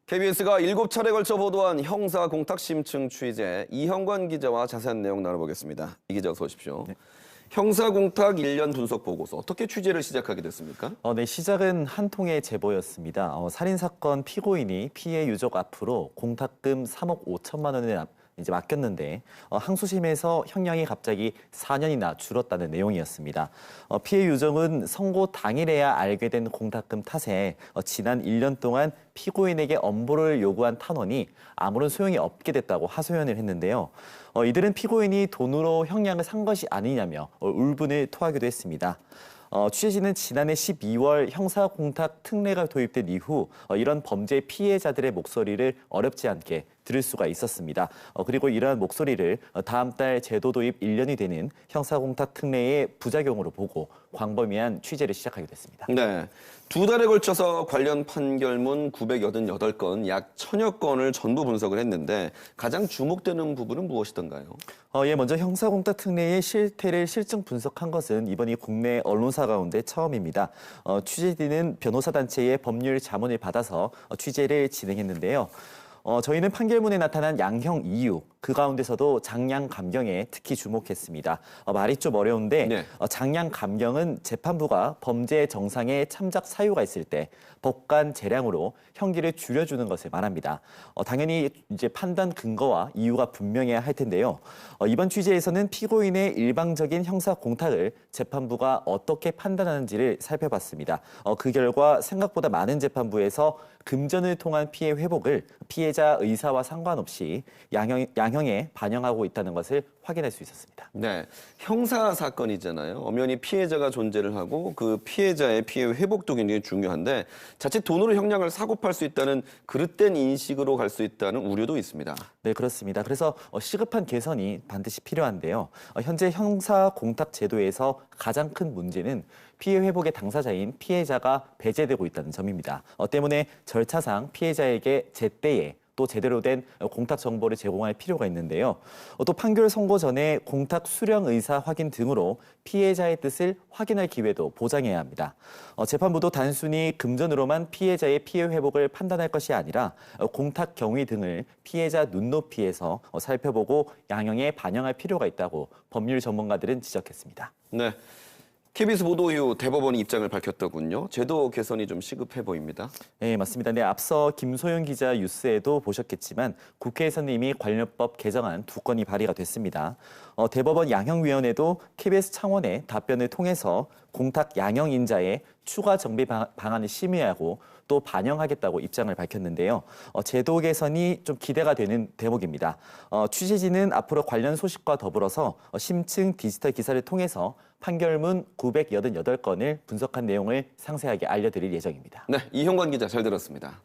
KBS가 7차례 걸쳐 보도한 형사 공탁 심층 취재 이형관 기자와 자세한 내용 나눠보겠습니다. 이 기자 어서 오십시오. 네. 형사 공탁 1년 분석 보고서 어떻게 취재를 시작하게 됐습니까? 네, 시작은 한 통의 제보였습니다. 살인사건 피고인이 피해 유족 앞으로 공탁금 3억 5천만 원을 이제 맡겼는데 항소심에서 형량이 갑자기 4년이나 줄었다는 내용이었습니다. 피해 유족은 선고 당일에야 알게 된 공탁금 탓에 지난 1년 동안 피고인에게 엄벌을 요구한 탄원이 아무런 소용이 없게 됐다고 하소연을 했는데요. 이들은 피고인이 돈으로 형량을 산 것이 아니냐며 울분을 토하기도 했습니다. 취재진은 지난해 12월 형사공탁 특례가 도입된 이후 이런 범죄 피해자들의 목소리를 어렵지 않게 들을 수가 있었습니다. 그리고 이러한 목소리를 다음 달 제도 도입 1년이 되는 형사공탁 특례의 부작용으로 보고 광범위한 취재를 시작하게 됐습니다. 네, 2달에 걸쳐서 관련 판결문 988건, 약 1000여 건을 전부 분석을 했는데 가장 주목되는 부분은 무엇이던가요? 먼저 형사공탁 특례의 실태를 실증 분석한 것은 이번이 국내 언론사 가운데 처음입니다. 취재진은 변호사 단체의 법률 자문을 받아서 취재를 진행했는데요. 저희는 판결문에 나타난 양형 이유, 그 가운데서도 장량 감경에 특히 주목했습니다. 말이 좀 어려운데 네. 장량 감경은 재판부가 범죄 정상에 참작 사유가 있을 때 법관 재량으로 형기를 줄여주는 것을 말합니다. 당연히 이제 판단 근거와 이유가 분명해야 할 텐데요. 이번 취재에서는 피고인의 일방적인 형사 공탁을 재판부가 어떻게 판단하는지를 살펴봤습니다. 그 결과 생각보다 많은 재판부에서 금전을 통한 피해 회복을 피해자 의사와 상관없이 양형에 반영하고 있다는 것을 확인할 수 있었습니다. 네, 형사 사건이잖아요. 엄연히 피해자가 존재를 하고 그 피해자의 피해 회복도 굉장히 중요한데 자칫 돈으로 형량을 사고 팔 수 있다는 그릇된 인식으로 갈 수 있다는 우려도 있습니다. 네, 그렇습니다. 그래서 시급한 개선이 반드시 필요한데요. 현재 형사 공탁 제도에서 가장 큰 문제는 피해 회복의 당사자인 피해자가 배제되고 있다는 점입니다. 때문에 절차상 피해자에게 제때에 또 제대로 된 공탁 정보를 제공할 필요가 있는데요. 또 판결 선고 전에 공탁 수령 의사 확인 등으로 피해자의 뜻을 확인할 기회도 보장해야 합니다. 재판부도 단순히 금전으로만 피해자의 피해 회복을 판단할 것이 아니라 공탁 경위 등을 피해자 눈높이에서 살펴보고 양형에 반영할 필요가 있다고 법률 전문가들은 지적했습니다. 네. KBS 보도 이후 대법원이 입장을 밝혔더군요. 제도 개선이 좀 시급해 보입니다. 네, 맞습니다. 네, 앞서 김소영 기자 뉴스에도 보셨겠지만 국회에서는 이미 관련법 개정안 2건이 발의가 됐습니다. 대법원 양형위원회도 KBS 창원의 답변을 통해서 공탁 양형인자의 추가 정비 방안을 심의하고 또 반영하겠다고 입장을 밝혔는데요. 제도 개선이 좀 기대가 되는 대목입니다. 취재진은 앞으로 관련 소식과 더불어서 심층 디지털 기사를 통해서 판결문 988건을 분석한 내용을 상세하게 알려드릴 예정입니다. 네, 이형관 기자 잘 들었습니다.